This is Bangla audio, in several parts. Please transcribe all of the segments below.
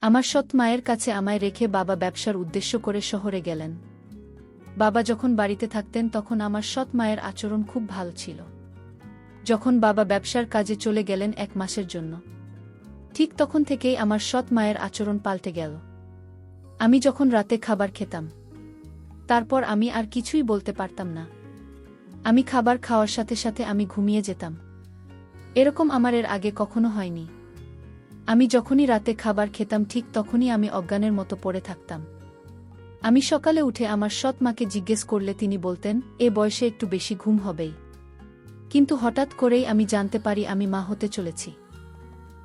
আমার সৎ মায়ের কাছে আমায় রেখে বাবা ব্যবসার উদ্দেশ্য করে শহরে গেলেন। বাবা যখন বাড়িতে থাকতেন তখন আমার সৎ মায়ের আচরণ খুব ভালো ছিল। যখন বাবা ব্যবসার কাজে চলে গেলেন 1 মাসের জন্য, ঠিক তখন থেকেই আমার সৎ মায়ের আচরণ পাল্টে গেল। আমি যখন রাতে খাবার খেতাম, তারপর আমি আর কিছুই বলতে পারতাম না। আমি খাবার খাওয়ার সাথে সাথে আমি ঘুমিয়ে যেতাম। এরকম আমার এর আগে কখনো হয়নি। আমি যখনই রাতে খাবার খেতাম ঠিক তখনই আমি অজ্ঞানের মতো পড়ে থাকতাম। আমি সকালে উঠে আমার সৎ মাকে জিজ্ঞেস করলে তিনি বলতেন, এ বয়সে একটু বেশি ঘুম হবেই। কিন্তু হঠাৎ করেই আমি জানতে পারি আমি মা হতে চলেছি।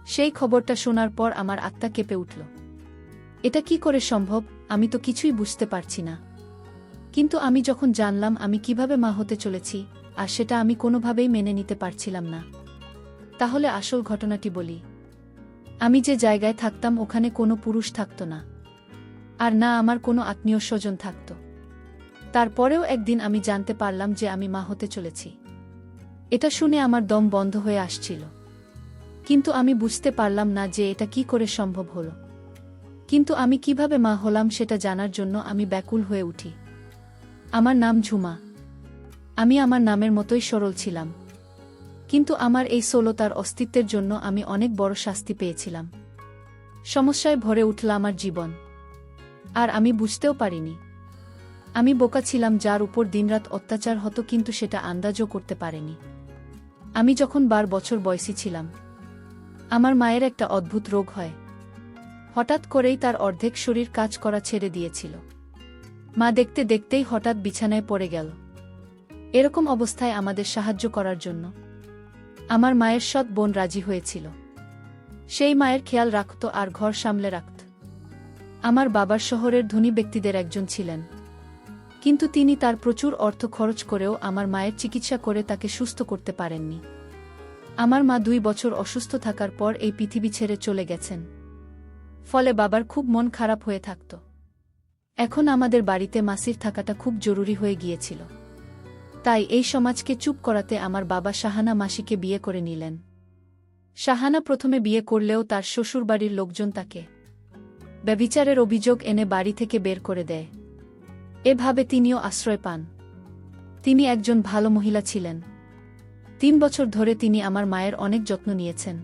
সেই খবরটা শোনার পর আমার আত্মা কেঁপে উঠল। এটা কি করে সম্ভব? আমি তো কিছুই বুঝতে পারছি না। কিন্তু আমি যখন জানলাম আমি কিভাবে মা হতে চলেছি, আর সেটা আমি কোনোভাবেই মেনে নিতে পারছিলাম না। তাহলে আসল ঘটনাটি বলি। আমি যে জায়গায় থাকতাম ওখানে কোনো পুরুষ থাকত না, আর না আমার কোনো আত্মীয় স্বজন থাকত। তারপরেও একদিন আমি জানতে পারলাম যে আমি মা হতে চলেছি। এটা শুনে আমার দম বন্ধ হয়ে আসছিল। কিন্তু আমি বুঝতে পারলাম না যে এটা কি করে সম্ভব হলো। কিন্তু আমি কিভাবে মা হলাম সেটা জানার জন্য আমি ব্যাকুল হয়ে উঠি। আমার নাম ঝুমা। আমি আমার নামের মতোই সরল ছিলাম। কিন্তু আমার এই সরলতার অস্তিত্বের জন্য আমি অনেক বড় শাস্তি পেয়েছিলাম। সমস্যায় ভরে উঠল আমার জীবন। আর আমি বুঝতেও পারিনি। আমি বোকা ছিলাম যার উপর দিনরাত অত্যাচার হতো, কিন্তু সেটা আন্দাজও করতে পারেনি। আমি যখন 12 বছর বয়সী ছিলাম, আমার মায়ের একটা অদ্ভুত রোগ হয়। হঠাৎ করেই তার অর্ধেক শরীর কাজ করা ছেড়ে দিয়েছিল। মা দেখতে দেখতেই হঠাৎ বিছানায় পড়ে গেল। এরকম অবস্থায় আমাদের সাহায্য করার জন্য আমার মায়ের সৎ বোন রাজি হয়েছিল। সেই মায়ের খেয়াল রাখত আর ঘর সামলে রাখত। আমার বাবার শহরের ধনী ব্যক্তিদের একজন ছিলেন, কিন্তু তিনি তার প্রচুর অর্থ খরচ করেও আমার মায়ের চিকিৎসা করে তাকে সুস্থ করতে পারেননি। আমার মা 2 বছর অসুস্থ থাকার পর এই পৃথিবী ছেড়ে চলে গেছেন। ফলে বাবার খুব মন খারাপ হয়ে থাকত। এখন আমাদের বাড়িতে মাসির থাকাটা খুব জরুরি হয়ে গিয়েছিল। তাই এই সমাজকে চুপ করাতে আমার বাবা শাহানা মাসিকে বিয়ে করে নিলেন। শাহানা প্রথমে বিয়ে করলেও তার শ্বশুরবাড়ির লোকজন তাকে ব্যভিচারের অভিযোগ এনে বাড়ি থেকে বের করে দেয়। এভাবে তিনিও আশ্রয় পান। তিনি একজন ভালো মহিলা ছিলেন। 3 বছর ধরে তিনি আমার মায়ের অনেক যত্ন নিয়েছেন।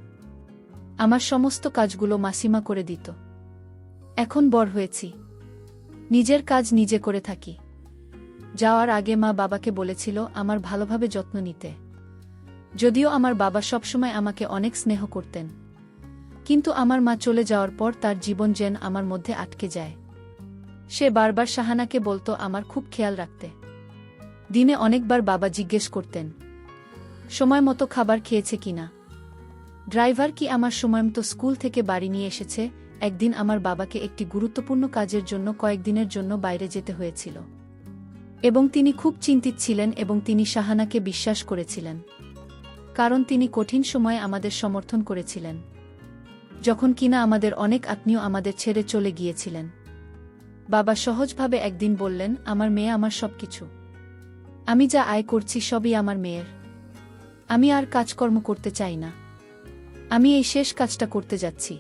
আমার সমস্ত কাজগুলো মাসিমা করে দিত। এখন বড় হয়েছি, নিজের কাজ নিজে করে থাকি। যাওয়ার আগে মা বাবাকে বলেছিল আমার ভালোভাবে যত্ন নিতে। যদিও আমার বাবা সবসময় আমাকে অনেক স্নেহ করতেন, কিন্তু আমার মা চলে যাওয়ার পর তার জীবন যেন আমার মধ্যে আটকে যায়। সে বারবার শাহানাকে বলতো আমার খুব খেয়াল রাখতে। দিনে অনেকবার বাবা জিজ্ঞেস করতেন সময় মতো খাবার খেয়েছে কিনা, ড্রাইভার কি আমার সময়মতো স্কুল থেকে বাড়ি নিয়ে এসেছে। একদিন আমার বাবাকে একটি গুরুত্বপূর্ণ কাজের জন্য কয়েকদিনের জন্য বাইরে যেতে হয়েছিল, এবং তিনি খুব চিন্তিত ছিলেন এবং তিনি শাহানাকে বিশ্বাস করেছিলেন, কারণ তিনি কঠিন সময়ে আমাদের সমর্থন করেছিলেন, যখন কিনা আমাদের অনেক আত্মীয় আমাদের ছেড়ে চলে গিয়েছিলেন। বাবা সহজভাবে একদিন বললেন আমার মেয়ে আমার সবকিছু। আমি যা আয় করছি সবই আমার মেয়ের। আমি আর কাজকর্ম করতে চাই না। আমি এই শেষ কাজটা করতে যাচ্ছি।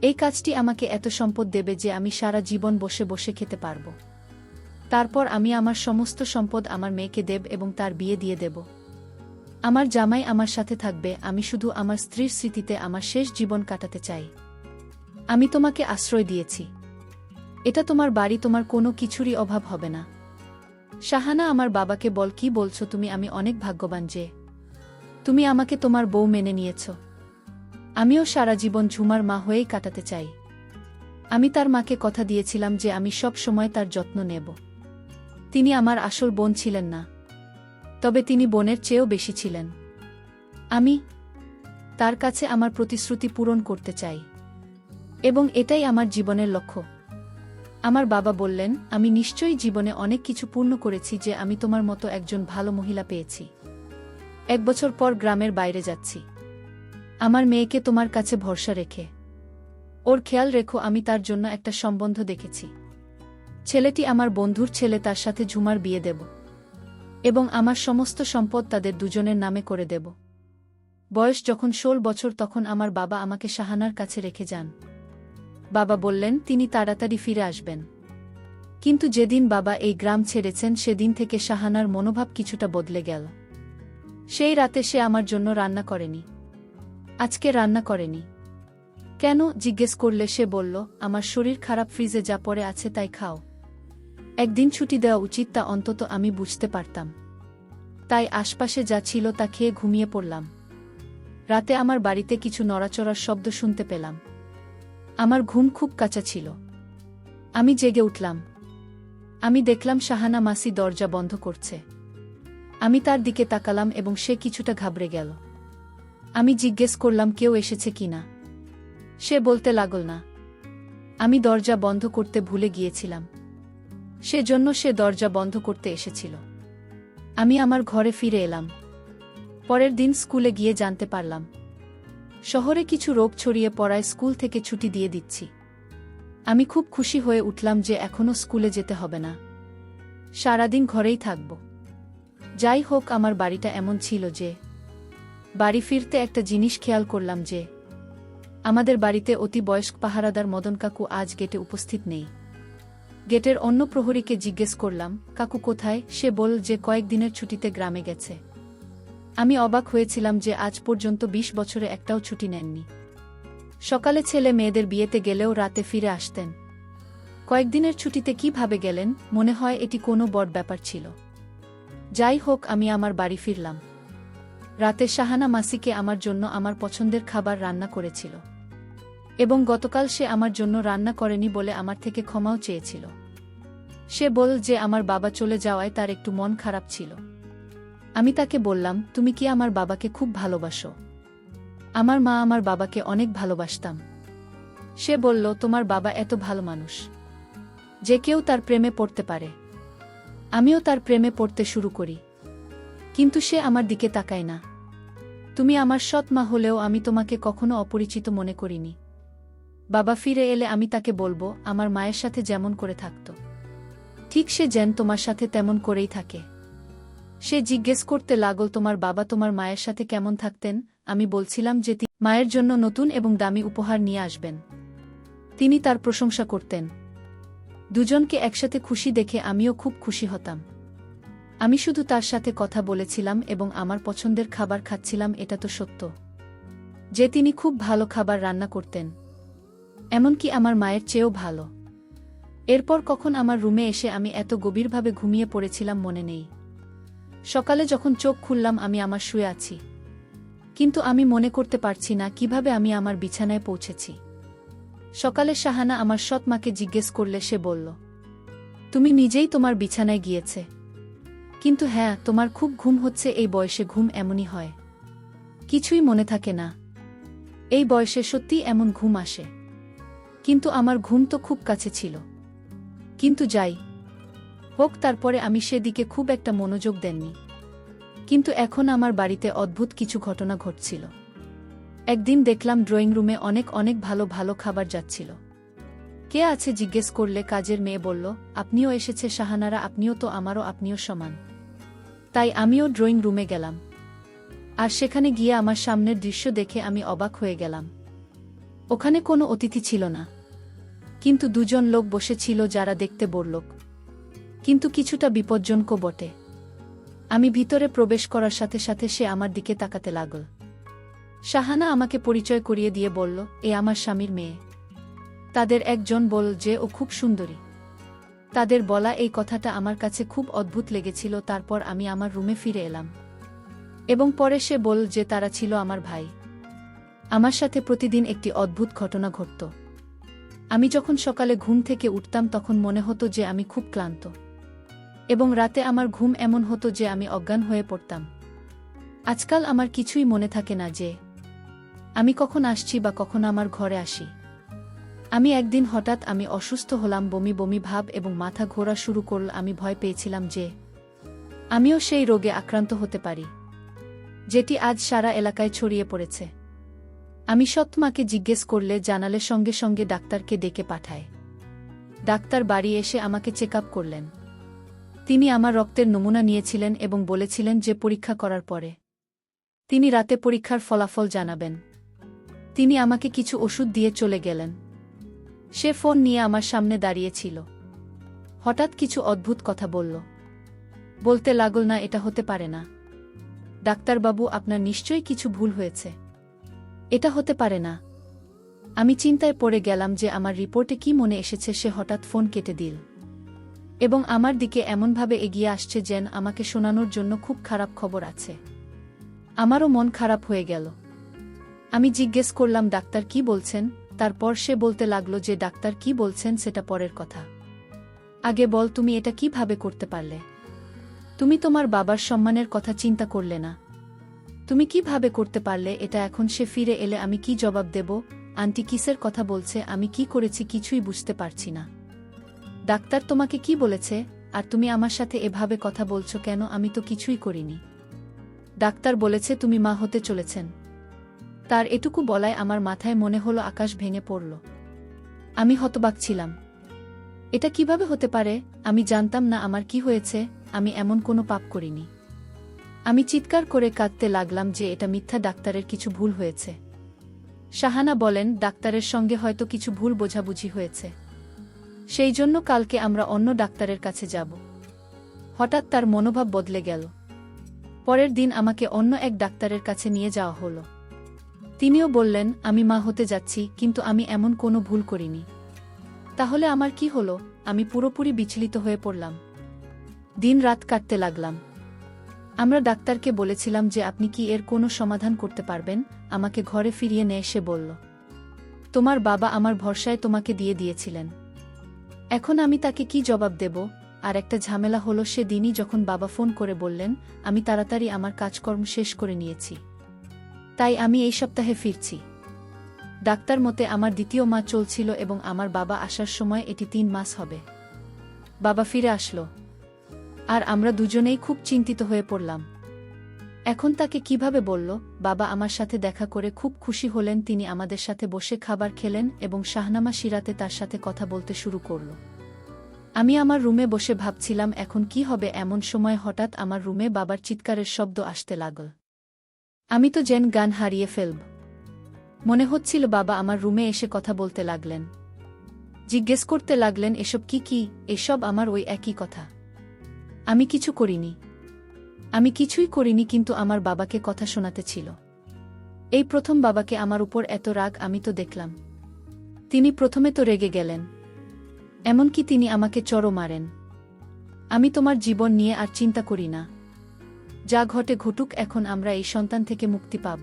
এই কাজটি আমাকে এত সম্পদ দেবে যে আমি সারা জীবন বসে বসে খেতে পারব। তারপর আমি আমার সমস্ত সম্পদ আমার মেয়েকে দেব এবং তার বিয়ে দিয়ে দেব। আমার জামাই আমার সাথে থাকবে। আমি শুধু আমার স্ত্রীর স্মৃতিতে আমার শেষ জীবন কাটাতে চাই। আমি তোমাকে আশ্রয় দিয়েছি। এটা তোমার বাড়ি, তোমার কোনো কিছুরই অভাব হবে না। শাহানা আমার বাবাকে বল কি বলছো তুমি? আমি অনেক ভাগ্যবান যে তুমি আমাকে তোমার বউ মেনে নিয়েছ। আমিও সারা জীবন ঝুমার মা হয়েই কাটাতে চাই। আমি তার মাকে কথা দিয়েছিলাম যে আমি সব সময় তার যত্ন নেব। তিনি আমার আসল বোন ছিলেন না, তবে তিনি বোনের চেয়েও বেশি ছিলেন। আমি তার কাছে আমার প্রতিশ্রুতি পূরণ করতে চাই, এবং এটাই আমার জীবনের লক্ষ্য। আমার বাবা বললেন আমি নিশ্চয়ই জীবনে অনেক কিছু পূর্ণ করেছি যে আমি তোমার মতো একজন ভালো মহিলা পেয়েছি। 1 বছর পর গ্রামের বাইরে যাচ্ছি। আমার মেয়েকে তোমার কাছে ভরসা রেখে ওর খেয়াল রেখো। আমি তার জন্য একটা সম্বন্ধ দেখেছি। ছেলেটি আমার বন্ধুর ছেলে, তার সাথে ঝুমার বিয়ে দেব এবং আমার সমস্ত সম্পদ তাদের দুজনের নামে করে দেব। বয়স যখন 16 বছর তখন আমার বাবা আমাকে শাহানার কাছে রেখে যান। বাবা বললেন তিনি তাড়াতাড়ি ফিরে আসবেন। কিন্তু যেদিন বাবা এই গ্রাম ছেড়েছেন সেদিন থেকে শাহানার মনোভাব কিছুটা বদলে গেল। সেই রাতে সে আমার জন্য রান্না করেনি। আজকে রান্না করেনি। কেন জিজ্ঞেস করলে সে বলল, আমার শরীর খারাপ, ফ্রিজে যা পড়ে আছে তাই খাও। একদিন ছুটি দেওয়া উচিত, তা অন্তত আমি বুঝতে পারতাম। তাই আশপাশে যা ছিল তা খেয়ে ঘুমিয়ে পড়লাম। রাতে আমার বাড়িতে কিছু নড়াচড়ার শব্দ শুনতে পেলাম। আমার ঘুম খুব কাঁচা ছিল। আমি জেগে উঠলাম। আমি দেখলাম শাহানা মাসি দরজা বন্ধ করছে। আমি তার দিকে তাকালাম এবং সে কিছুটা ঘাবড়ে গেল। আমি জিজ্ঞেস করলাম কেউ এসেছে কিনা। সে বলতে লাগল না, আমি দরজা বন্ধ করতে ভুলে গিয়েছিলাম, সেজন্য সে দরজা বন্ধ করতে এসেছিল। আমি আমার ঘরে ফিরে এলাম। পরের দিন স্কুলে গিয়ে জানতে পারলাম শহরে কিছু রোগ ছড়িয়ে পড়ায় স্কুল থেকে ছুটি দিয়ে দিচ্ছি। আমি খুব খুশি হয়ে উঠলাম যে এখনো স্কুলে যেতে হবে না, সারাদিন ঘরেই থাকব। যাই হোক, আমার বাড়িটা এমন ছিল যে বাড়ি ফিরতে একটা জিনিস খেয়াল করলাম যে আমাদের বাড়িতে অতি বয়স্ক পাহারাদার মদন কাকু আজ গেটে উপস্থিত নেই। গেটের অন্য প্রহরীকে জিজ্ঞেস করলাম, কাকু কোথায়? সে বলল যে কয়েকদিনের ছুটিতে গ্রামে গেছে। আমি অবাক হয়েছিলাম যে আজ পর্যন্ত 20 বছরে একটাও ছুটি নেননি। সকালে ছেলে মেয়েদের বিয়েতে গেলেও রাতে ফিরে আসতেন। কয়েকদিনের ছুটিতে কিভাবে গেলেন? মনে হয় এটি কোনো বড় ব্যাপার ছিল। যাই হোক, আমি আমার বাড়ি ফিরলাম। রাতে শাহানা মাসিকে আমার জন্য আমার পছন্দের খাবার রান্না করেছিল এবং গতকাল সে আমার জন্য রান্না করেনি বলে আমার থেকে ক্ষমাও চেয়েছিল। সে বলল যে আমার বাবা চলে যাওয়ায় তার একটু মন খারাপ ছিল। আমি তাকে বললাম, তুমি কি আমার বাবাকে খুব ভালোবাসো? আমার মা আমার বাবাকে অনেক ভালোবাসতাম। সে বলল, তোমার বাবা এত ভালো মানুষ যে কেউ তার প্রেমে পড়তে পারে। আমিও তার প্রেমে পড়তে শুরু করি, কিন্তু সে আমার দিকে তাকায় না। তুমি আমার সৎ মা হলেও আমি তোমাকে কখনো অপরিচিত মনে করিনি। বাবা ফিরে এলে আমি তাকে বলবো আমার মায়ের সাথে যেমন করে থাকত ঠিক সে যেন তোমার সাথে তেমন করেই থাকে। সে জিজ্ঞেস করতে লাগল, তোমার বাবা তোমার মায়ের সাথে কেমন থাকতেন? আমি বলছিলাম যে তিনি মায়ের জন্য নতুন এবং দামি উপহার নিয়ে আসবেন। তিনি তার প্রশংসা করতেন। দুজনকে একসাথে খুশি দেখে আমিও খুব খুশি হতাম। আমি শুধু তার সাথে কথা বলেছিলাম এবং আমার পছন্দের খাবার খাচ্ছিলাম। এটা তো সত্য যে তিনি খুব ভালো খাবার রান্না করতেন, এমনকি আমার মায়ের চেয়েও ভালো। এরপর কখন আমার রুমে এসে আমি এত গভীরভাবে ঘুমিয়ে পড়েছিলাম মনে নেই। সকালে যখন চোখ খুললাম আমি আমার শুয়ে আছি, কিন্তু আমি মনে করতে পারছি না কিভাবে আমি আমার বিছানায় পৌঁছেছি। সকালে শাহানা আমার সৎ মাকে জিজ্ঞেস করলে সে বলল, তুমি নিজেই তোমার বিছানায় গিয়েছে। কিন্তু হ্যাঁ, তোমার খুব ঘুম হচ্ছে। এই বয়সে ঘুম এমনই হয়, কিছুই মনে থাকে না। এই বয়সে সত্যিই এমন ঘুম আসে। কিন্তু আমার ঘুম তো খুব কাছে ছিল। কিন্তু যাই হোক, তারপরে আমি সেদিকে খুব একটা মনোযোগ দেননি। কিন্তু এখন আমার বাড়িতে অদ্ভুত কিছু ঘটনা ঘটছিল। একদিন দেখলাম ড্রয়িং রুমে অনেক অনেক ভালো ভালো খাবার যাচ্ছিল। কে আছে জিজ্ঞেস করলে কাজের মেয়ে বলল, আপনিও এসেছে শাহানারা, আপনিও তো আমারও, আপনিও সমান। তাই আমিও ড্রয়িং রুমে গেলাম। আর সেখানে গিয়ে আমার সামনের দৃশ্য দেখে আমি অবাক হয়ে গেলাম। ওখানে কোনো অতিথি ছিল না, কিন্তু দুজন লোক বসেছিল যারা দেখতে বড়লোক, কিন্তু কিছুটা বিপজ্জনকও বটে। আমি ভিতরে প্রবেশ করার সাথে সাথে সে আমার দিকে তাকাতে লাগল। শাহানা আমাকে পরিচয় করিয়ে দিয়ে বলল, এ আমার স্বামীর মেয়ে। তাদের একজন বলল যে ও খুব সুন্দরী। তাদের বলা এই কথাটা আমার কাছে খুব অদ্ভুত লেগেছিল। তারপর আমি আমার রুমে ফিরে এলাম এবং পরে সে বলল যে তারা ছিল আমার ভাই। আমার সাথে প্রতিদিন একটি অদ্ভুত ঘটনা ঘটত। আমি যখন সকালে ঘুম থেকে উঠতাম তখন মনে হতো যে আমি খুব ক্লান্ত, এবং রাতে আমার ঘুম এমন হতো যে আমি অজ্ঞান হয়ে পড়তাম। আজকাল আমার কিছুই মনে থাকে না যে আমি কখন আসছি বা কখন আমার ঘরে আসি। আমি একদিন হঠাৎ আমি অসুস্থ হলাম, বমি বমি ভাব এবং মাথা ঘোরা শুরু করল। আমি ভয় পেয়েছিলাম যে আমিও সেই রোগে আক্রান্ত হতে পারি যেটি আজ সারা এলাকায় ছড়িয়ে পড়েছে। আমি সৎমাকে জিজ্ঞেস করলে জানালে সঙ্গে সঙ্গে ডাক্তারকে ডেকে পাঠায়। ডাক্তার বাড়ি এসে আমাকে চেক আপ করলেন। তিনি আমার রক্তের নমুনা নিয়েছিলেন এবং বলেছিলেন যে পরীক্ষা করার পরে তিনি রাতে পরীক্ষার ফলাফল জানাবেন। তিনি আমাকে কিছু ওষুধ দিয়ে চলে গেলেন। সে ফোন নিয়ে আমার সামনে দাঁড়িয়েছিল। হঠাৎ কিছু অদ্ভুত কথা বলল। বলতে লাগল, না, এটা হতে পারে না। ডাক্তারবাবু, আপনার নিশ্চয়ই কিছু ভুল হয়েছে। এটা হতে পারে না। আমি চিন্তায় পড়ে গেলাম যে আমার রিপোর্টে কি মনে এসেছে। সে হঠাৎ ফোন কেটে দিল এবং আমার দিকে এমনভাবে এগিয়ে আসছে যেন আমাকে শোনানোর জন্য খুব খারাপ খবর আছে। আমারও মন খারাপ হয়ে গেল। আমি জিজ্ঞেস করলাম, ডাক্তার কি বলছেন? তারপর সে বলতে লাগলো যে ডাক্তার কি বলছেন সেটা পরের কথা। আগে বল, তুমি এটা কিভাবে করতে পারলে? তুমি তোমার বাবার সম্মানের কথা চিন্তা করলে না? তুমি কিভাবে করতে পারলে এটা? এখন সে ফিরে এলে আমি কি জবাব দেব? আন্টি কিসের কথা বলছে? আমি কি করেছি কিছুই বুঝতে পারছি না। ডাক্তার তোমাকে কি বলেছে? আর তুমি আমার সাথে এভাবে কথা বলছো কেন? আমি তো কিছুই করিনি। ডাক্তার বলেছে তুমি মা হতে চলেছেন। তার এটুকু বলায় আমার মাথায় মনে হলো আকাশ ভেঙে পড়ল। আমি হতবাক ছিলাম। এটা কিভাবে হতে পারে? আমি জানতাম না আমার কি হয়েছে। আমি এমন কোনো পাপ করিনি। আমি চিৎকার করে কাঁদতে লাগলাম যে এটা মিথ্যা, ডাক্তারের কিছু ভুল হয়েছে। শাহানা বলেন, ডাক্তারের সঙ্গে হয়তো কিছু ভুল বোঝাবুঝি হয়েছে, সেই জন্য কালকে আমরা অন্য ডাক্তারের কাছে যাব। হঠাৎ তার মনোভাব বদলে গেল। পরের দিন আমাকে অন্য এক ডাক্তারের কাছে নিয়ে যাওয়া হলো। তিনিও বললেন, আমি মা হতে যাচ্ছি, কিন্তু আমি এমন কোনো ভুল করিনি। তাহলে আমার কি হলো? আমি পুরোপুরি বিচলিত হয়ে পড়লাম। দিন রাত কাটতে লাগলাম। আমরা ডাক্তারকে বলেছিলাম যে আপনি কি এর কোনো সমাধান করতে পারবেন? আমাকে ঘরে ফিরিয়ে নিয়ে সে বলল, তোমার বাবা আমার ভরসায় তোমাকে দিয়ে দিয়েছিলেন। এখন আমি তাকে কি জবাব দেব? আর একটা ঝামেলা হলো, সে দিনই যখন বাবা ফোন করে বললেন, আমি তাড়াতাড়ি আমার কাজকর্ম শেষ করে নিয়েছি, তাই আমি এই সপ্তাহে ফিরছি। ডাক্তার মতে আমার দ্বিতীয় মা চলছিল এবং আমার বাবা আসার সময় এটি 3 মাস হবে। বাবা ফিরে আসলো আর আমরা দুজনেই খুব চিন্তিত হয়ে পড়লাম। এখন তাকে কিভাবে বলল? বাবা আমার সাথে দেখা করে খুব খুশি হলেন। তিনি আমাদের সাথে বসে খাবার খেলেন এবং শাহনামা সিরাতে তার সাথে কথা বলতে শুরু করল। আমি আমার রুমে বসে ভাবছিলাম এখন কি হবে। এমন সময় হঠাৎ আমার রুমে বাবার চিৎকারের শব্দ আসতে লাগল। আমি তো যেন গান হারিয়ে ফেলব। মনে হচ্ছিল বাবা আমার রুমে এসে কথা বলতে লাগলেন। জিজ্ঞেস করতে লাগলেন, এসব কি কি? এসব আমার ওই একই কথা। আমি কিছু করিনি। আমি কিছুই করিনি, কিন্তু আমার বাবাকে কথা শোনাতে ছিল। এই প্রথম বাবাকে আমার উপর এত রাগ আমি তো দেখলাম। তিনি প্রথমে তো রেগে গেলেন, এমনকি তিনি আমাকে চড়ও মারেন। আমি তোমার জীবন নিয়ে আর চিন্তা করি না। যা ঘটে ঘটুক, এখন আমরা এই সন্তান থেকে মুক্তি পাব।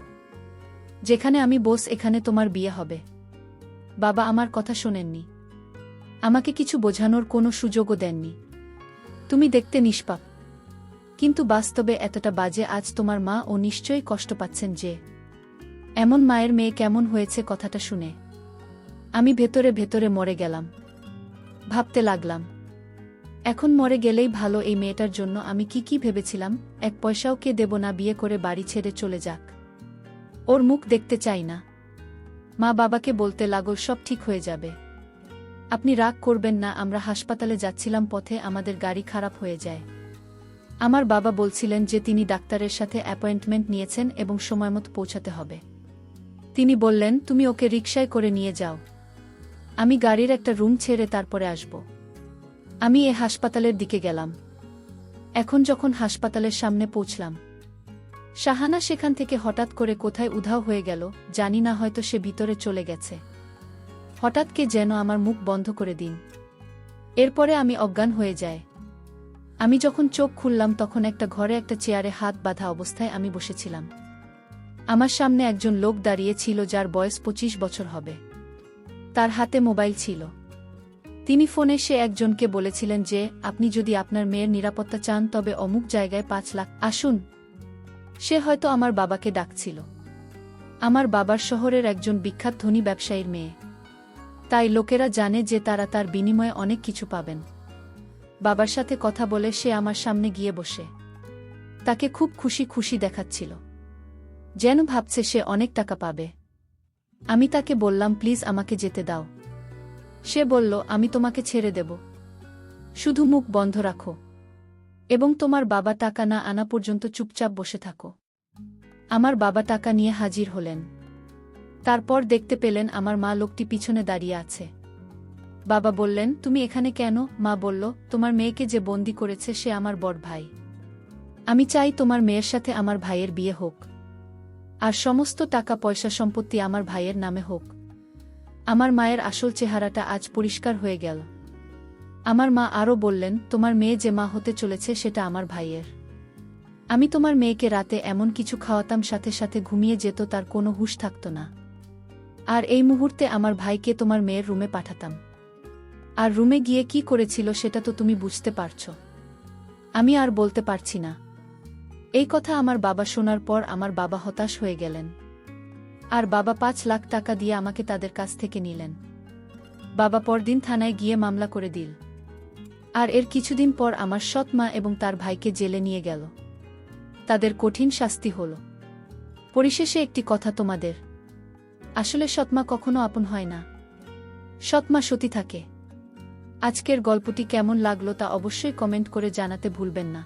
যেখানে আমি বস, এখানে তোমার বিয়ে হবে। বাবা আমার কথা শোনেননি। আমাকে কিছু বোঝানোর কোনো সুযোগও দেননি। তুমি দেখতে নিষ্পাপ, কিন্তু বাস্তবে এতটা বাজে। আজ তোমার মা ও নিশ্চয়ই কষ্ট পাচ্ছেন যে এমন মায়ের মেয়ে কেমন হয়েছে। কথাটা শুনে আমি ভেতরে ভেতরে মরে গেলাম। ভাবতে লাগলাম, এখন মরে গেলেই ভালো। এই মেয়েটার জন্য আমি কি কি ভেবেছিলাম। 1 পয়সাও কে দেব না, বিয়ে করে বাড়ি ছেড়ে চলে যাক। ওর মুখ দেখতে চাই না। মা বাবাকে বলতে লাগল, সব ঠিক হয়ে যাবে, আপনি রাগ করবেন না। আমরা হাসপাতালে যাচ্ছিলাম, পথে আমাদের গাড়ি খারাপ হয়ে যায়। আমার বাবা বলছিলেন যে তিনি ডাক্তারের সাথে অ্যাপয়েন্টমেন্ট নিয়েছেন এবং সময়মতো পৌঁছাতে হবে। তিনি বললেন, তুমি ওকে রিকশায় করে নিয়ে যাও, আমি গাড়ির একটা রুম ছেড়ে তারপরে আসব। আমি এ হাসপাতালের দিকে গেলাম। এখন যখন হাসপাতালের সামনে পৌঁছলাম, শাহানা সেখান থেকে হঠাৎ করে কোথায় উধাও হয়ে গেল। জানি না, হয়তো সে ভিতরে চলে গেছে। হঠাৎ কে যেন আমার মুখ বন্ধ করে দিন। এরপরে আমি অজ্ঞান হয়ে যাই। আমি যখন চোখ খুললাম তখন একটা ঘরে একটা চেয়ারে হাত বাঁধা অবস্থায় আমি বসেছিলাম। আমার সামনে একজন লোক দাঁড়িয়ে ছিল যার বয়স 25 বছর হবে। তার হাতে মোবাইল ছিল। তিনি ফোনে সে একজনকে বলেছিলেন যে আপনি যদি আপনার মেয়ের নিরাপত্তা চান তবে অমুক জায়গায় 5 লাখ আসুন। সে হয়তো আমার বাবাকে ডাকছিল। আমার বাবার শহরের একজন বিখ্যাত ধনী ব্যবসায়ীর মেয়ে, তাই লোকেরা জানে যে তারা তার বিনিময়ে অনেক কিছু পাবেন। বাবার সাথে কথা বলে সে আমার সামনে গিয়ে বসে তাকে খুব খুশি খুশি দেখাচ্ছিল, যেন ভাবছে সে অনেক টাকা পাবে। আমি তাকে বললাম, প্লিজ আমাকে যেতে দাও। সে বলল, আমি তোমাকে ছেড়ে দেব, শুধু মুখ বন্ধ রাখো এবং তোমার বাবা টাকা না আনা পর্যন্ত চুপচাপ বসে থাকো। আমার বাবা টাকা নিয়ে হাজির হলেন। তারপর দেখতে পেলেন আমার মা লোকটি পিছনে দাঁড়িয়ে আছে। বাবা বললেন, তুমি এখানে কেন? মা বলল, তোমার মেয়েকে যে বন্দি করেছে সে আমার বড় ভাই। আমি চাই তোমার মেয়ের সাথে আমার ভাইয়ের বিয়ে হোক, আর সমস্ত টাকা পয়সা সম্পত্তি আমার ভাইয়ের নামে হোক। আমার মায়ের আসল চেহারাটা আজ পরিষ্কার হয়ে গেল। আমার মা আরও বললেন, তোমার মেয়ে যে মা হতে চলেছে সেটা আমার ভাইয়ের। আমি তোমার মেয়েকে রাতে এমন কিছু খাওয়াতাম সাথে সাথে ঘুমিয়ে যেত, তার কোনো হুঁশ থাকত না। আর এই মুহূর্তে আমার ভাইকে তোমার মেয়ের রুমে পাঠাতাম। আর রুমে গিয়ে কি করেছিল সেটা তো তুমি বুঝতে পারছ। আমি আর বলতে পারছি না। এই কথা আমার বাবা শোনার পর আমার বাবা হতাশ হয়ে গেলেন। আর বাবা 5 লাখ টাকা দিয়ে আমাকে তাদের কাছ থেকে নিলেন। বাবা পরদিন থানায় গিয়ে মামলা করে দিল। আর এর কিছুদিন পর আমার সৎ মা এবং তার ভাইকে জেলে নিয়ে গেল। তাদের কঠিন শাস্তি হল। পরিশেষে একটি কথা তোমাদের, আসলে সৎমা কখনো আপন হয় না, সৎমা সতী থাকে। আজকের গল্পটি কেমন লাগলো তা অবশ্যই কমেন্ট করে জানাতে ভুলবেন না।